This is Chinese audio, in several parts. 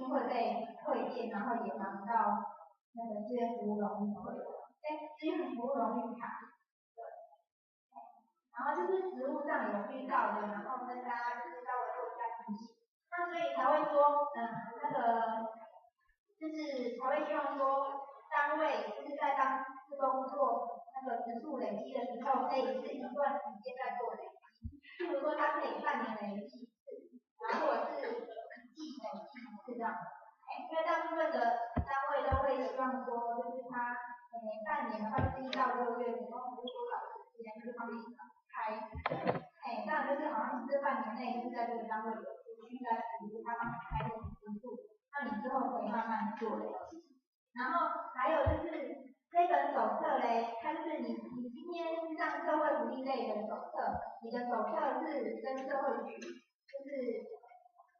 定会被退件，然后也拿不到那个志愿服务荣誉志愿服务荣誉卡。对。然后就是实务上有遇到的，然后跟大家就是稍微做一下分析。那所以才会说，那个就是才会希望说，单位就是在当志工做那个时数累积的时候，可以是一段时间在做累积。譬如说，它可以半年累积一次，然后或者是一季累积一次这样。因为大部分的单位都会希望说，就是它半年的话是1到6月，总共服务多少时间，就是帮你开。这样就是好像这半年内就是在这个单位有持续在服务，他帮你开这个时数，那你之后可以慢慢做累积。然后还有就是这本手册嘞，它就是你今天上社会福利类的手册，你的手册是跟社会局，就是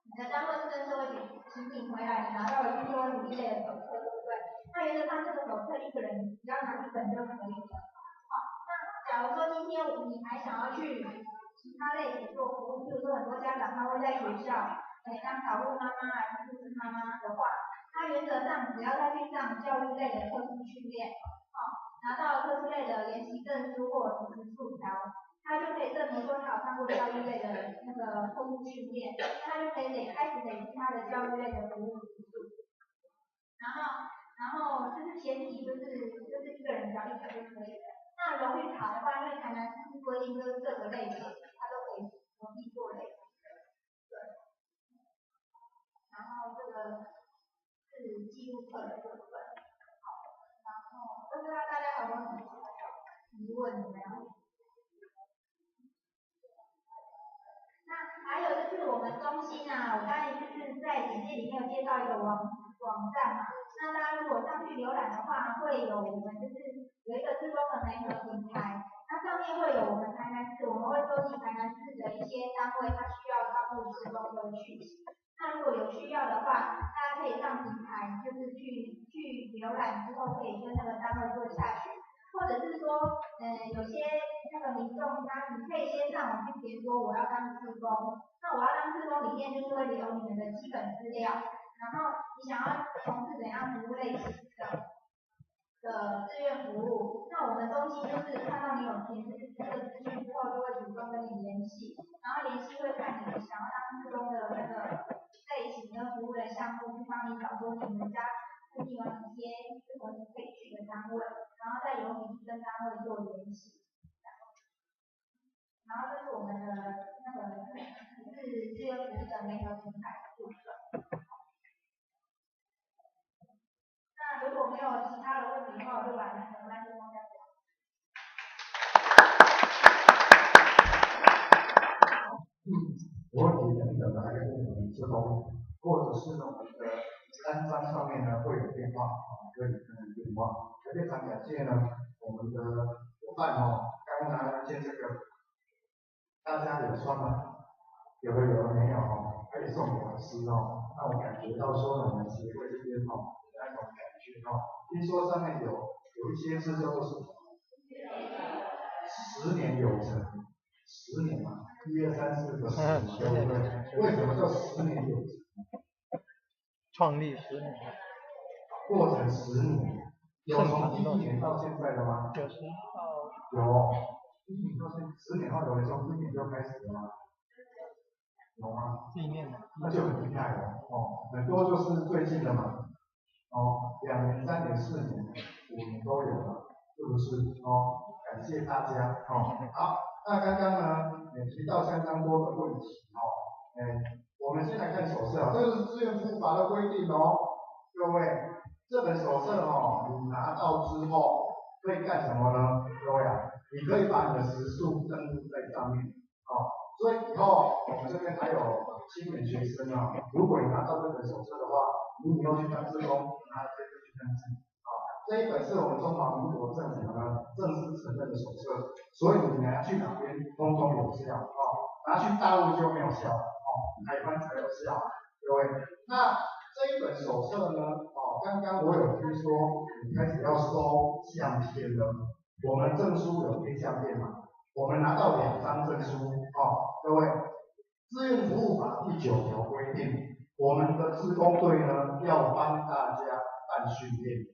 你的单位是跟社会局申请回来，你拿到了社会福利类的手册，对不对？那原则上这个手册一个人只要拿1本就可以了。好，那假如说今天你还想要去其他类别做服务，比如说很多家长他会在学校当导护妈妈还是护士妈妈的话，他原则上只要再去上教育类的特殊训练，拿到特殊类的研习证书或者是素条，他就可以证明说他有上过教育类的那个特殊训练，那他就可以开始累积他的教育类的服务时数。然后就是前提就是一个人只要1本就可以了。那荣誉卡的话，因为台南市规定就是各个类别他都可以容易做累积。对。然后这个是记录册的部分。好，然后不知道大家有没有什么疑问没有？那还有就是我们中心啊，我刚才就是在简介里面有介绍一个网站嘛，那大家如果上去浏览的话，会有我们就是有一个志工的媒合平台，那上面会有我们台南市，我们会收集台南市的一些单位它需要招募志工的讯息。那如果有需要的话，大家可以上平台，就是去浏览之后，可以跟那个单位做下去，或者是说，有些那个民众你可以先上网去填说我要当志工，那我要当志工里面就是会留你们的基本资料，然后你想要从事怎样服务类型的志愿服务，那我们中心就是看到你有填这个资讯之后，就会主动跟你联系，然后联系会看你想要当志工的那个类型跟服务的项目，去帮你找出你们家附近有哪些适合你可以去的单位，然后再由你去跟单位做联系。然后这是我们的那个是志愿服务的媒合平台部分。那如果没有其他的问题的话，我就把那个麦克风交给我问题等等的，还有我们志工，或者是我们的单张上面呢会有电话，可以跟电话。非常感谢呢我们的伙伴刚刚拿见这个，大家有刷吗？有的没有可以送给老师那我感觉到说我们协会这边有那种感觉听说上面有一些是叫做什么10年有成，10年嘛，1、2、3、4个10嘛，对不对？为什么叫10年有成？创立10年，过程10年，有从1年到现在的吗？有10到有1年到现在10年后，有人从1年就开始了吗？有吗？纪念的，那就很厉害了很多就是最近的嘛2年、3年、4年、5年都有了，是不是感谢大家好，那刚刚呢也提到相当多的问题我们先来看手册这个是志愿服务法的规定各位，这本手册你拿到之后可以干什么呢？各位你可以把你的时数登录在上面所以以后我们这边还有青年学生如果你拿到这本手册的话，你以后去当志工，拿这个去登记这一本是我们中华民国政府呢正式承认的手册，所以你拿去哪边通通有效拿去大陆就没有效台湾才有效各位。那这一本手册呢刚刚我有听说你开始要收相片了，我们证书有贴相片吗？我们拿到2张证书各位，志愿服务法第9条规定，我们的志工队呢要帮大家办训练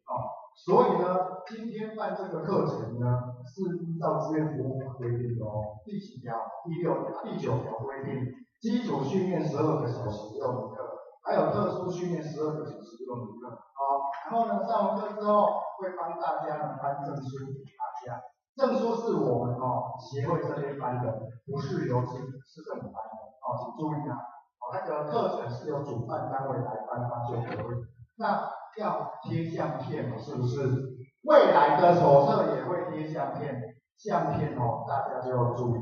所以呢，今天办这个课程呢是依照志愿服务法规定的第几条？第6条、第9条规定，基础训练12个小时6门课，还有特殊训练12个小时6门课然后呢，上完课之后会帮大家呢颁证书给大家。证书是我们协会这边颁的，不是由市政府颁的请注意那个课程是由主办单位来颁发就可以。那要贴相片是不是？未来的手册也会贴相片，相片大家就要注意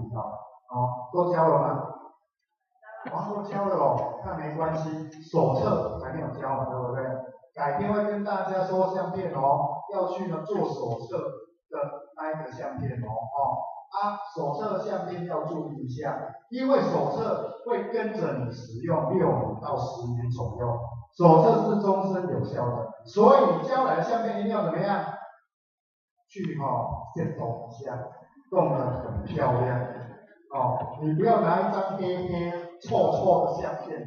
都交了吗？都交了那没关系，手册还没有交嘛，对不对？改天会跟大家说相片要去呢做手册的那一个相片手册相片要注意一下，因为手册会跟着你使用6年到10年左右，手册是终身有效的，所以你交来的相片一定要怎么样？去现动一下，动得很漂亮你不要拿一张黑黑臭臭的相片，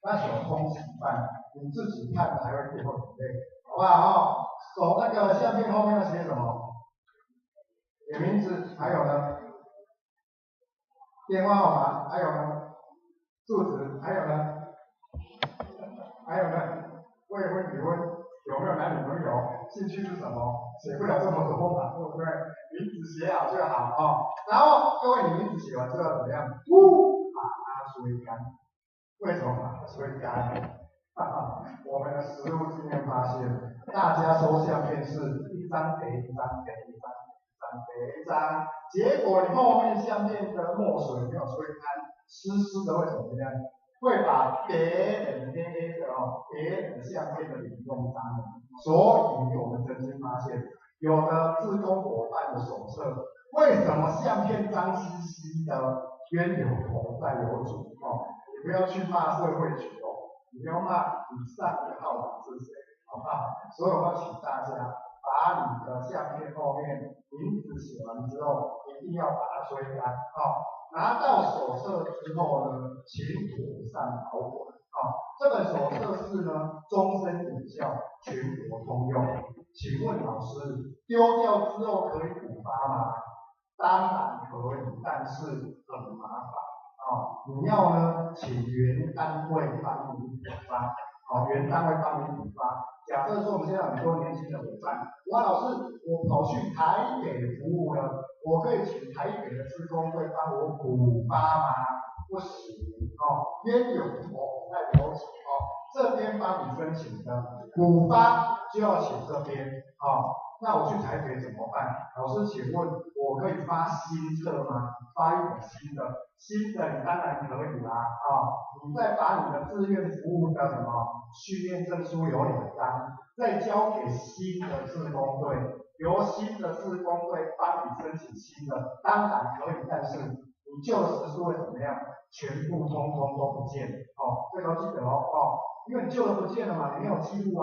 那种空气办，你自己看才会觉得很累，好不好手那个相片后面要写什么？写名字，还有呢，电话号码，还有呢，住址，还有呢，未婚已婚，有没有男女朋友，兴趣是什么？写不了这么多嘛，对不对？名字写好就好然后各位，你名字写完之后怎么样？把它吹干。为什么把它吹干？我们的实务经验发现，大家收相片是一张叠一张叠一张叠一张，结果你后面相片的墨水没有吹干，湿湿的会怎么样？会把别人黑黑的别人的相片的笔弄脏了。所以我们曾经发现，有的志工伙伴的手册，为什么相片脏兮兮的？冤有头债有主你不要去骂社会局你不要骂你上的号码是谁，好不好？所以我要请大家把你的相片后面名字写完之后，一定要把它吹干拿到手册之后呢，请妥善保管这本手册是呢终身有效，全国通用。请问老师，丢掉之后可以补发吗？当然可以，但是很麻烦你要呢请原单位帮你补发原单位帮你补发。假设说我们现在很多年轻的伙伴，老师，我跑去台北服务呢，我可以请台北的志工队帮我补发吗？不行冤有头债有主这边帮你申请的补发就要请这边那我去台北怎么办？老师，请问我可以发新册吗？发一本新的你当然可以啦你再把你的志愿服务的什么训练证书有2张，再交给新的志工队，由新的志工队帮你申请新的，当然可以，但是你旧的时数会怎么样？全部通通都不见这个记得因为你旧的不见了嘛，你没有记录